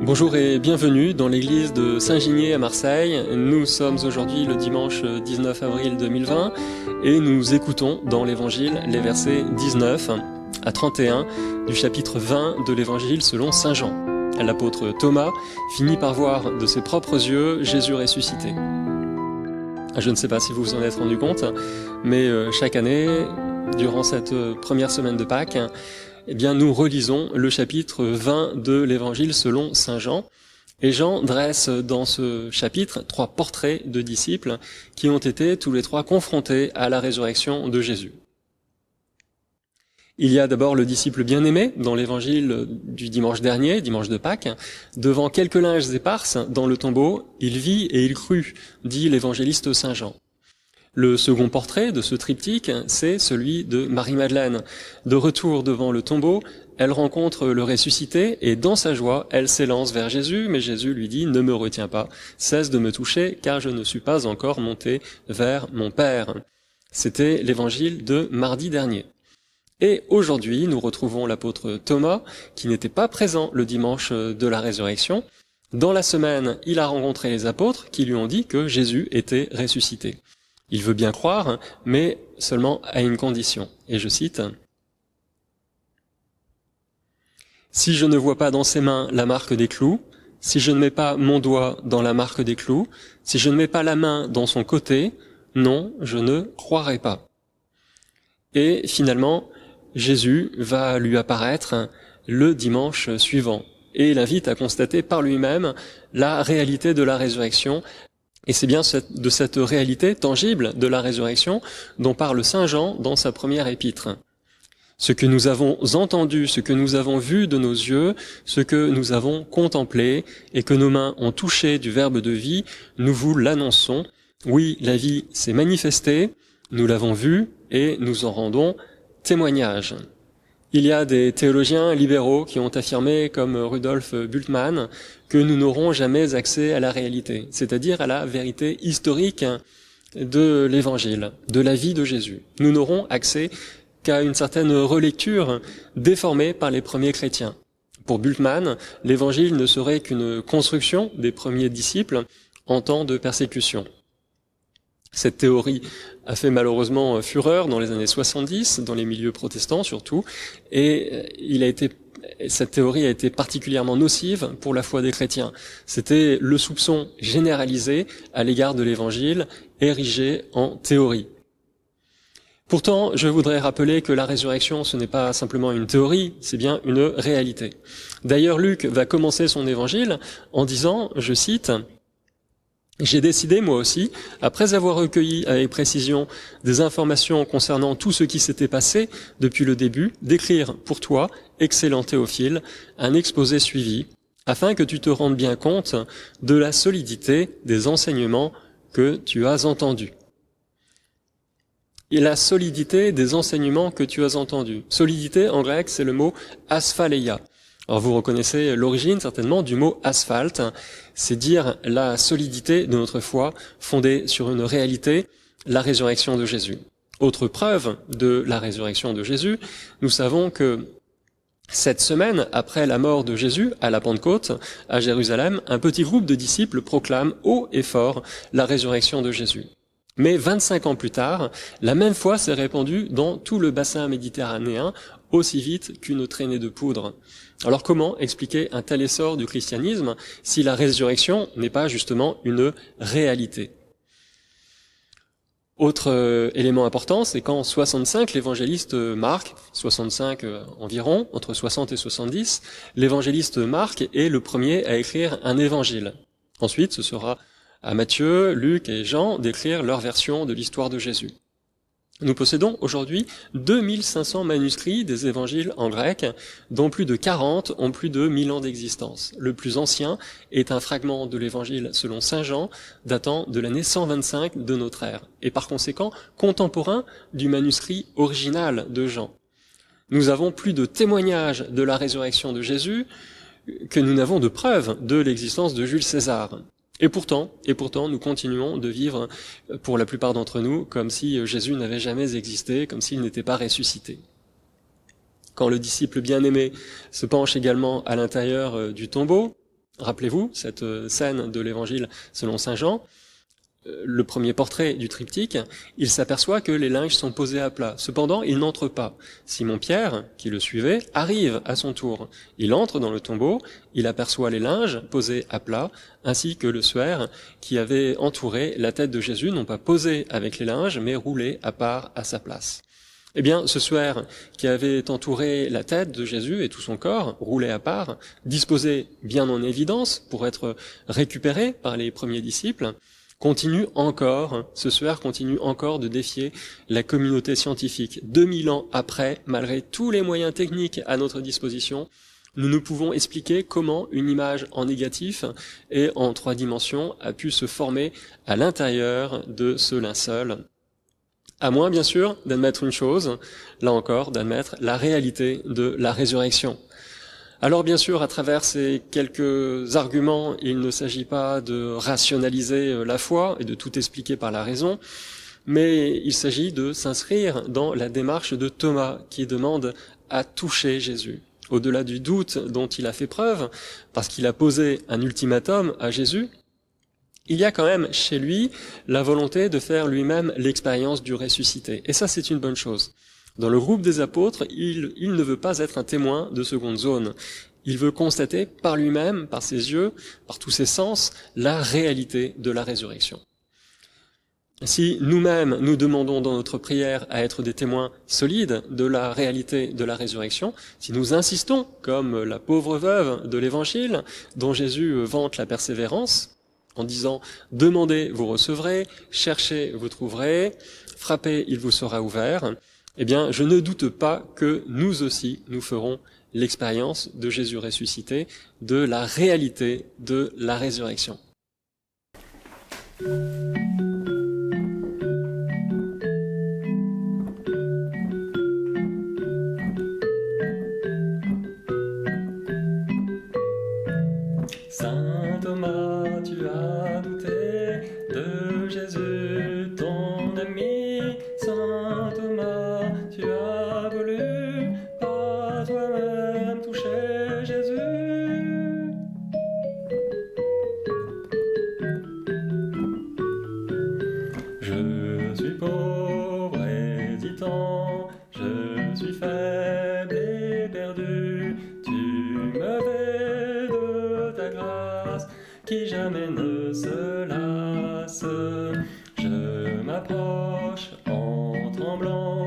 Bonjour et bienvenue dans l'église de Saint-Ginier à Marseille. Nous sommes aujourd'hui le dimanche 19 avril 2020 et nous écoutons dans l'évangile les versets 19 à 31 du chapitre 20 de l'évangile selon Saint Jean. L'apôtre Thomas finit par voir de ses propres yeux Jésus ressuscité. Je ne sais pas si vous vous en êtes rendu compte, mais chaque année, durant cette première semaine de Pâques, eh bien, nous relisons le chapitre 20 de l'évangile selon Saint Jean. Et Jean dresse dans ce chapitre 3 portraits de disciples qui ont été tous les trois confrontés à la résurrection de Jésus. Il y a d'abord le disciple bien-aimé dans l'évangile du dimanche dernier, dimanche de Pâques. Devant quelques linges éparses dans le tombeau, il vit et il crut, dit l'évangéliste Saint Jean. Le second portrait de ce triptyque, c'est celui de Marie-Madeleine. De retour devant le tombeau, elle rencontre le ressuscité et dans sa joie, elle s'élance vers Jésus, mais Jésus lui dit « Ne me retiens pas, cesse de me toucher, car je ne suis pas encore monté vers mon Père. » C'était l'évangile de mardi dernier. Et aujourd'hui, nous retrouvons l'apôtre Thomas, qui n'était pas présent le dimanche de la résurrection. Dans la semaine, il a rencontré les apôtres qui lui ont dit que Jésus était ressuscité. Il veut bien croire, mais seulement à une condition. Et je cite, « Si je ne vois pas dans ses mains la marque des clous, si je ne mets pas mon doigt dans la marque des clous, si je ne mets pas la main dans son côté, non, je ne croirai pas. » Et finalement, Jésus va lui apparaître le dimanche suivant et l'invite à constater par lui-même la réalité de la résurrection. Et c'est bien de cette réalité tangible de la résurrection dont parle Saint Jean dans sa première épître. Ce que nous avons entendu, ce que nous avons vu de nos yeux, ce que nous avons contemplé et que nos mains ont touché du Verbe de vie, nous vous l'annonçons. Oui, la vie s'est manifestée, nous l'avons vue et nous en rendons témoignage. Il y a des théologiens libéraux qui ont affirmé, comme Rudolf Bultmann, que nous n'aurons jamais accès à la réalité, c'est-à-dire à la vérité historique de l'Évangile, de la vie de Jésus. Nous n'aurons accès qu'à une certaine relecture déformée par les premiers chrétiens. Pour Bultmann, l'Évangile ne serait qu'une construction des premiers disciples en temps de persécution. Cette théorie a fait malheureusement fureur dans les années 70, dans les milieux protestants surtout, et cette théorie a été particulièrement nocive pour la foi des chrétiens. C'était le soupçon généralisé à l'égard de l'Évangile, érigé en théorie. Pourtant, je voudrais rappeler que la résurrection, ce n'est pas simplement une théorie, c'est bien une réalité. D'ailleurs, Luc va commencer son évangile en disant, je cite, « J'ai décidé, moi aussi, après avoir recueilli avec précision des informations concernant tout ce qui s'était passé depuis le début, d'écrire pour toi, excellent Théophile, un exposé suivi, afin que tu te rendes bien compte de la solidité des enseignements que tu as entendus. » Et la solidité des enseignements que tu as entendus. Solidité, en grec, c'est le mot asphaléia. Alors vous reconnaissez l'origine certainement du mot asphalte, c'est dire la solidité de notre foi fondée sur une réalité, la résurrection de Jésus. Autre preuve de la résurrection de Jésus, nous savons que cette semaine, après la mort de Jésus, à la Pentecôte, à Jérusalem, un petit groupe de disciples proclame haut et fort la résurrection de Jésus. Mais 25 ans plus tard, la même foi s'est répandue dans tout le bassin méditerranéen aussi vite qu'une traînée de poudre. Alors comment expliquer un tel essor du christianisme si la résurrection n'est pas justement une réalité ? Autre élément important, c'est qu'en 65, l'évangéliste Marc, 65 environ, entre 60 et 70, l'évangéliste Marc est le premier à écrire un évangile. Ensuite, ce sera à Matthieu, Luc et Jean d'écrire leur version de l'histoire de Jésus. Nous possédons aujourd'hui 2500 manuscrits des évangiles en grec, dont plus de 40 ont plus de 1000 ans d'existence. Le plus ancien est un fragment de l'évangile selon Saint Jean, datant de l'année 125 de notre ère, et par conséquent contemporain du manuscrit original de Jean. Nous avons plus de témoignages de la résurrection de Jésus que nous n'avons de preuves de l'existence de Jules César. Et pourtant, nous continuons de vivre, pour la plupart d'entre nous, comme si Jésus n'avait jamais existé, comme s'il n'était pas ressuscité. Quand le disciple bien-aimé se penche également à l'intérieur du tombeau, Rappelez-vous cette scène de l'évangile selon saint Jean. Le premier portrait du triptyque, il s'aperçoit que les linges sont posés à plat. Cependant, il n'entre pas. Simon-Pierre, qui le suivait, arrive à son tour. Il entre dans le tombeau, il aperçoit les linges posés à plat, ainsi que le suaire qui avait entouré la tête de Jésus, non pas posé avec les linges, mais roulé à part à sa place. Eh bien, ce suaire qui avait entouré la tête de Jésus et tout son corps, roulé à part, disposé bien en évidence pour être récupéré par les premiers disciples, ce suaire continue encore de défier la communauté scientifique. 2000 ans après, malgré tous les moyens techniques à notre disposition, nous ne pouvons expliquer comment une image en négatif et en 3 dimensions a pu se former à l'intérieur de ce linceul. À moins, bien sûr, d'admettre une chose, là encore, d'admettre la réalité de la résurrection. Alors bien sûr, à travers ces quelques arguments, il ne s'agit pas de rationaliser la foi et de tout expliquer par la raison, mais il s'agit de s'inscrire dans la démarche de Thomas qui demande à toucher Jésus. Au-delà du doute dont il a fait preuve, parce qu'il a posé un ultimatum à Jésus, il y a quand même chez lui la volonté de faire lui-même l'expérience du ressuscité. Et ça, c'est une bonne chose. Dans le groupe des apôtres, il ne veut pas être un témoin de seconde zone. Il veut constater par lui-même, par ses yeux, par tous ses sens, la réalité de la résurrection. Si nous-mêmes, nous demandons dans notre prière à être des témoins solides de la réalité de la résurrection, si nous insistons, comme la pauvre veuve de l'Évangile, dont Jésus vante la persévérance, en disant « Demandez, vous recevrez, cherchez, vous trouverez, frappez, il vous sera ouvert », eh bien, je ne doute pas que nous aussi, nous ferons l'expérience de Jésus ressuscité, de la réalité de la résurrection. Saint Thomas, tu as douté de Jésus, ton ami. Saint Thomas, tu as voulu par toi-même toucher Jésus. Je suis pauvre et hésitant, je suis faible et perdu. Tu me fais de ta grâce qui jamais ne se lasse. Je m'approche en tremblant.